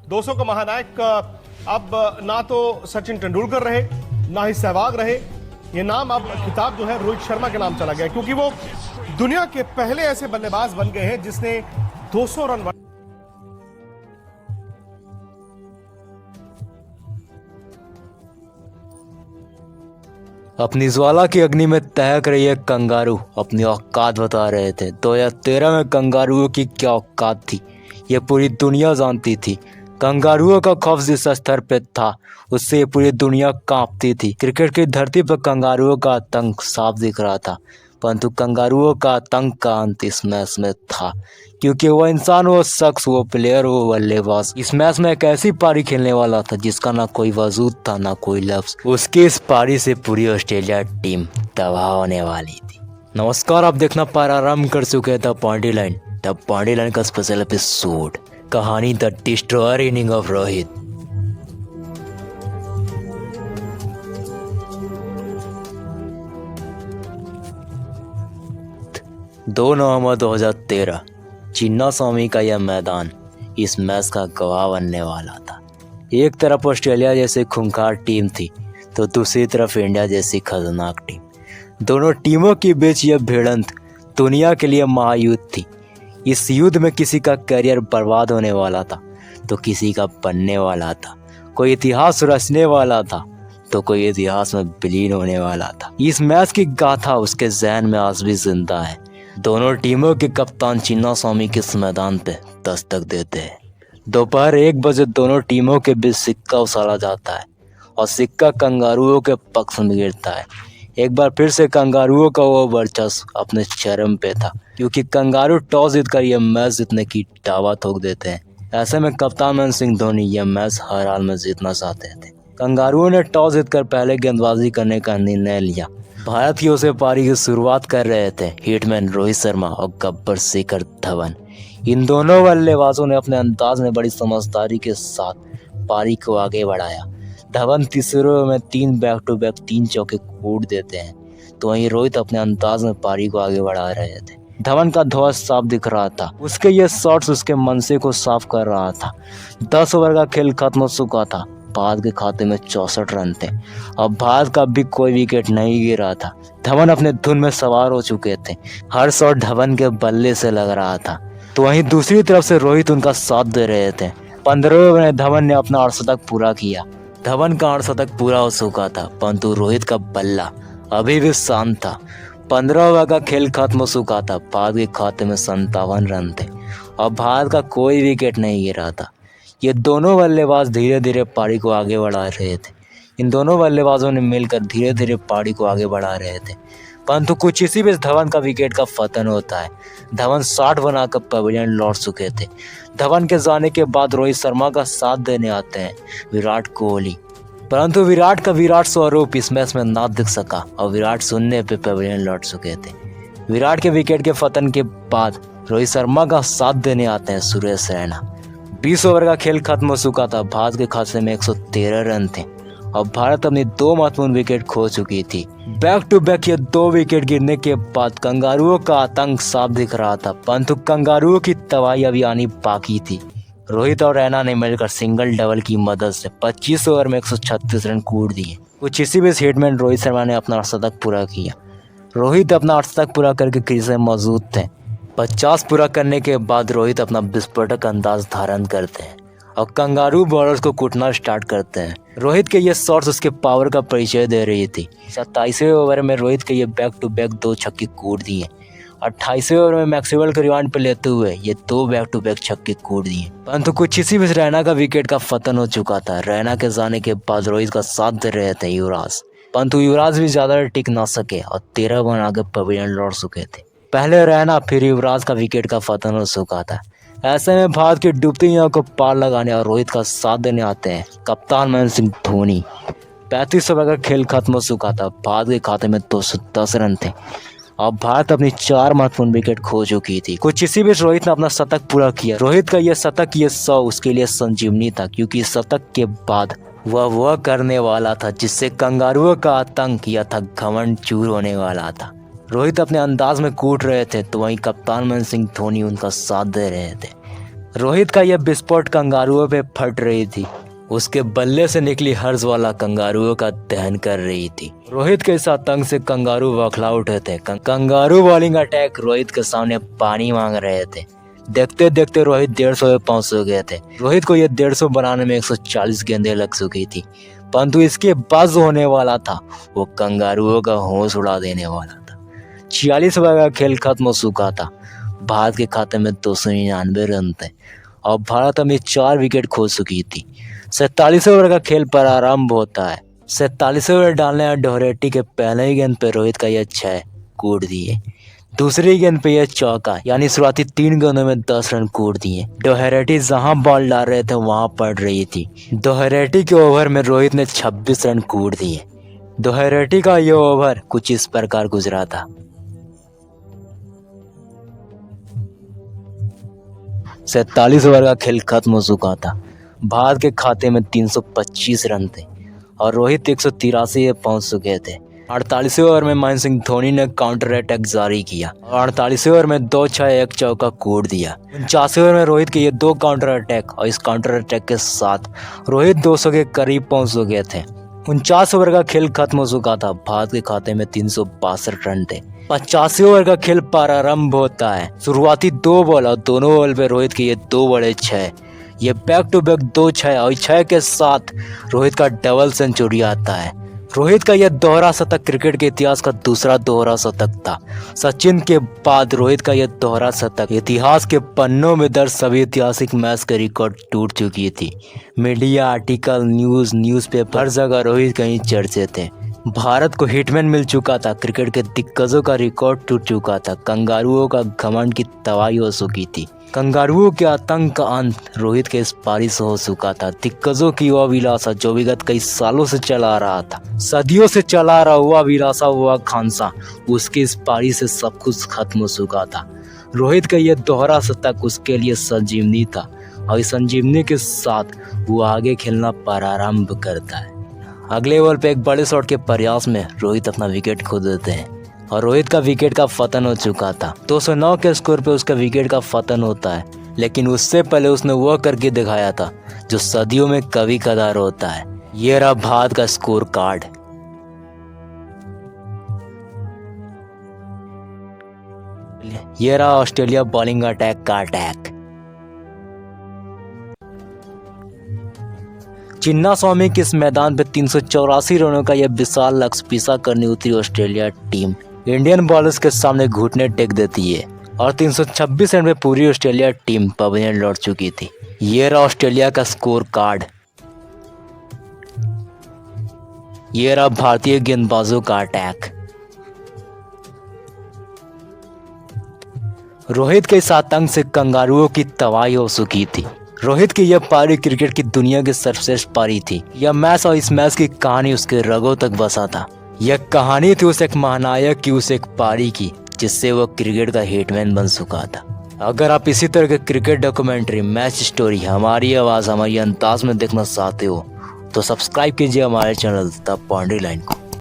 200 का महानायक अब ना तो सचिन तेंदुलकर रहे, ना ही सहवाग रहे। ये नाम अब खिताब जो है रोहित शर्मा के नाम चला गया, क्योंकि वो दुनिया के पहले ऐसे बल्लेबाज बन गए हैं जिसने 200 रन अपनी ज्वाला की अग्नि में तहक रही एक कंगारू अपनी औकात बता रहे थे। 2013 में कंगारुओं की क्या औकात थी ये पूरी दुनिया जानती थी। कंगारुओं का खौफ जिस स्तर पे था उससे ये पूरी दुनिया कांपती थी। क्रिकेट की धरती पर कंगारुओं का आतंक साफ दिख रहा था, परंतु कंगारुओं का आतंक का अंत इस मैच में था, क्योंकि वो इंसान, वो शख्स, वो प्लेयर, वो बल्लेबाज इस मैच में एक ऐसी पारी खेलने वाला था जिसका ना कोई वजूद था ना कोई लफ्ज। उसकी इस पारी से पूरी ऑस्ट्रेलिया टीम तबाह होने वाली थी। नमस्कार, आप देखना प्रारंभ कर चुके थे पॉइंटी लाइन का स्पेशल एपिसोड, कहानी the destroyer inning of Rohit. दो नवंबर 2013 चिन्नास्वामी का यह मैदान इस मैच का गवाह बनने वाला था। एक तरफ ऑस्ट्रेलिया जैसी खूंखार टीम थी तो दूसरी तरफ इंडिया जैसी खतरनाक टीम। दोनों टीमों के बीच यह भिड़ंत दुनिया के लिए महायुद्ध थी। इस युद्ध में किसी का करियर बर्बाद होने वाला था तो किसी का बनने वाला था। कोई इतिहास रचने वाला था तो कोई इतिहास में विलीन होने वाला था। इस मैच की गाथा उसके जहन में आज भी जिंदा है। दोनों टीमों के कप्तान चिन्नास्वामी किस मैदान पे दस्तक देते हैं। दोपहर 1 बजे दोनों टीमों के बीच सिक्का उछाला जाता है और सिक्का कंगारुओं के पक्ष में गिरता है। एक बार फिर से कंगारुओं का वो वर्चस्व अपने चरम पे था, क्योंकि कंगारू टॉस जीतकर यह मैच जीतने की दावा ठोक देते हैं। ऐसे में कप्तान महेंद्र सिंह धोनी यह मैच हर हाल में जीतना चाहते थे। कंगारुओं ने टॉस जीतकर पहले गेंदबाजी करने का निर्णय लिया। भारत की ओर से पारी की शुरुआत कर रहे थे हिटमैन रोहित शर्मा और गब्बर शिखर धवन। इन दोनों बल्लेबाजों ने अपने अंदाज में बड़ी समझदारी के साथ पारी को आगे बढ़ाया। धवन तीसरे ओवर में 3 बैक टू बैक 3 चौके कूट देते हैं, तो वहीं रोहित अपने अंदाज में पारी को आगे बढ़ा रहे थे। धवन का ध्वज साफ दिख रहा था, उसके ये शॉट्स उसके मनसे को साफ कर रहा था। 10 ओवर का खेल खत्म हो चुका था। भारत के खाते में 64 रन थे। अब भारत का भी कोई विकेट नहीं गिरा था। धवन अपने धुन में सवार हो चुके थे। हर शॉट धवन के बल्ले से लग रहा था, तो वहीं दूसरी तरफ से रोहित उनका साथ दे रहे थे। 15वें ओवर में धवन ने अपना अर्धशतक पूरा किया। धवन का अर्धशतक पूरा हो चुका था, परंतु रोहित का बल्ला अभी भी शांत था। 15 ओवर का खेल खत्म हो चुका था। भारत के खाते में 57 रन थे और भारत का कोई विकेट नहीं गिरा था। ये दोनों बल्लेबाज धीरे धीरे पारी को आगे बढ़ा रहे थे। इन दोनों बल्लेबाजों ने मिलकर धीरे धीरे पारी को आगे बढ़ा रहे थे, परंतु कुछ इसी बीच धवन का विकेट का पतन होता है। धवन 60 बनाकर पवेलियन लौट चुके थे। धवन के जाने के बाद रोहित शर्मा का साथ देने आते हैं विराट कोहली, परंतु विराट का विराट स्वरूप इस मैच में ना दिख सका और विराट शून्य पे पवेलियन लौट चुके थे। विराट के विकेट के पतन के बाद रोहित शर्मा का साथ देने आते हैं सुरेश रैना। 20 ओवर का खेल खत्म हो चुका था। भारत के खाते में 113 रन थे और भारत अपनी 2 महत्वपूर्ण विकेट खो चुकी थी। बैक टू बैक ये 2 विकेट गिरने के बाद कंगारुओं का आतंक साफ दिख रहा था, परंतु कंगारुओं की तबाही अभी आनी बाकी थी। रोहित और रैना ने मिलकर सिंगल डबल की मदद से 25 ओवर में 136 रन कूट दिए। कुछ इसी बीच हिटमैन रोहित शर्मा ने अपना अर्धशतक पूरा किया। रोहित अपना अर्धशतक पूरा करके क्रीज में मौजूद थे। 50 पूरा करने के बाद रोहित अपना विस्फोटक अंदाज धारण करते हैं और कंगारू बॉलर्स को कूटना स्टार्ट करते हैं। रोहित के ये शॉट्स उसके पावर का परिचय दे रही थी। 27वें ओवर में रोहित के ये बैक टू बैक 2 छक्के कूट दिए। 28वें ओवर में मैक्सवेल को रिवांड पे लेते हुए ये 2 बैक टू बैक छक्के कूट दिए, परंतु कुछ इसी बीच रैना का विकेट का पतन हो चुका था। रैना के जाने के बाद रोहित का साथ दे रहे थे युवराज, परंतु युवराज भी ज्यादा टिक ना सके और 13 रन आगे पवेलियन लौट चुके थे। पहले रैना फिर युवराज का विकेट का पतन हो चुका था। ऐसे में भारत की डूबती नाव को पार लगाने और रोहित का साथ देने आते हैं कप्तान महेंद्र सिंह धोनी। 35 ओवर का खेल खत्म हो चुका था। भारत के खाते में 210 रन थे और भारत अपनी 4 महत्वपूर्ण विकेट खो चुकी थी। कुछ इसी बीच रोहित ने अपना शतक पूरा किया। रोहित का यह शतक, ये 100 उसके लिए संजीवनी था, क्योंकि शतक के बाद वह करने वाला था जिससे कंगारुओं का आतंक या था घमंड चूर होने वाला था। रोहित अपने अंदाज में कूट रहे थे, तो वहीं कप्तान महेंद्र सिंह धोनी उनका साथ दे रहे थे। रोहित का यह विस्फोट कंगारुओं पे फट रही थी। उसके बल्ले से निकली हर्षवाला कंगारुओं का दहन कर रही थी। रोहित के इस आतंक से कंगारू बौखला उठे थे। कंगारू बॉलिंग अटैक रोहित के सामने पानी मांग रहे थे। देखते देखते रोहित 150 पे पहुंच गए थे। रोहित को यह 150 बनाने में 140 गेंदें लग चुकी थी, परंतु इसके बाद जो होने वाला था वो कंगारुओं का होश उड़ा देने वाला था। 46 ओवर का खेल खत्म हो चुका था। भारत के खाते में 299 रन थे और भारत में 4 विकेट खो चुकी थी। 47 ओवर का खेल प्रारंभ होता है। 47 ओवर डालने और डोहरेटी के पहले ही गेंद पे रोहित का यह 6 कूद दिए। दूसरी गेंद पे यह चौका, यानी शुरुआती 3 गेंदों में 10 रन कूद दिए। डोहरेटी जहां बॉल डाल रहे थे वहां पड़ रही थी। डोहरेटी के ओवर में रोहित ने 26 रन कूद दिए। डोहरेटी का यह ओवर कुछ इस प्रकार गुजरा था। 47 ओवर का खेल खत्म हो चुका था। भारत के खाते में 325 रन थे और रोहित 183 पे पहुंच चुके थे। 48 ओवर में महेंद्र सिंह धोनी ने काउंटर अटैक जारी किया और 48 ओवर में 2 6 1 चौका कूद दिया। 49 ओवर में रोहित के ये 2 काउंटर अटैक और इस काउंटर अटैक के साथ रोहित 200 के करीब पहुंच चुके थे। 49 ओवर का खेल खत्म हो चुका था। भारत के खाते में 362 रन थे। 85 ओवर का खेल प्रारंभ होता है। शुरुआती 2 बॉल और दोनों बॉल पे रोहित के ये 2 बड़े 6, ये बैक टू बैक 2 6 और 6 के साथ रोहित का डबल सेंचुरी आता है। रोहित का यह दोहरा शतक क्रिकेट के इतिहास का दूसरा दोहरा शतक था। सचिन के बाद रोहित का यह दोहरा शतक इतिहास के पन्नों में दर्ज सभी ऐतिहासिक मैच के रिकॉर्ड टूट चुकी थी। मीडिया आर्टिकल, न्यूज़पेपर, हर जगह रोहित कहीं चर्चे थे। भारत को हिटमैन मिल चुका था। क्रिकेट के दिग्गजों का रिकॉर्ड टूट चुका था। कंगारुओं का घमंड की तबाही हो चुकी थी। कंगारुओं के आतंक का अंत रोहित के इस पारी से हो चुका था। दिग्गजों की वह अभिलाषा जो विगत कई सालों से चला आ रहा था, सदियों से चला आ रहा हुआ अभिलाषा, हुआ खांसा, उसकी इस पारी से सब कुछ खत्म हो चुका था। रोहित का यह दोहरा शतक उसके लिए संजीवनी था और इस संजीवनी के साथ वो आगे खेलना प्रारंभ करता है। अगले ओवर पे एक बड़े शॉट के प्रयास में रोहित अपना विकेट खो देते हैं और रोहित का विकेट का पतन हो चुका था। 209 के स्कोर पे उसका विकेट का पतन होता है, लेकिन उससे पहले उसने वह करके दिखाया था जो सदियों में कभी कदार होता है। ये रहा भारत का स्कोर कार्ड। ये रहा ऑस्ट्रेलिया बॉलिंग अटैक का अटैक। चिन्नास्वामी के इस मैदान पे 384 रनों का यह विशाल लक्ष्य पीछा करने उतरी ऑस्ट्रेलिया टीम इंडियन बॉलर्स के सामने घुटने टेक देती है और 326 रन में पूरी ऑस्ट्रेलिया टीम पवेलियन लौट चुकी थी। ये रहा ऑस्ट्रेलिया का स्कोर कार्ड। ये रहा भारतीय गेंदबाजों का अटैक। रोहित के इस आतंक से कंगारुओं की तबाही हो चुकी थी। रोहित की यह पारी क्रिकेट की दुनिया की सर्वश्रेष्ठ पारी थी। यह मैच और इस मैच की कहानी उसके रगों तक बसा था। यह कहानी थी उस एक महानायक की, उस एक पारी की, जिससे वह क्रिकेट का हिटमैन बन चुका था। अगर आप इसी तरह के क्रिकेट डॉक्यूमेंट्री, मैच स्टोरी हमारी आवाज़, हमारी अंदाज में देखना चाहते हो तो सब्सक्राइब कीजिए हमारे चैनल द बाउंड्री लाइन को।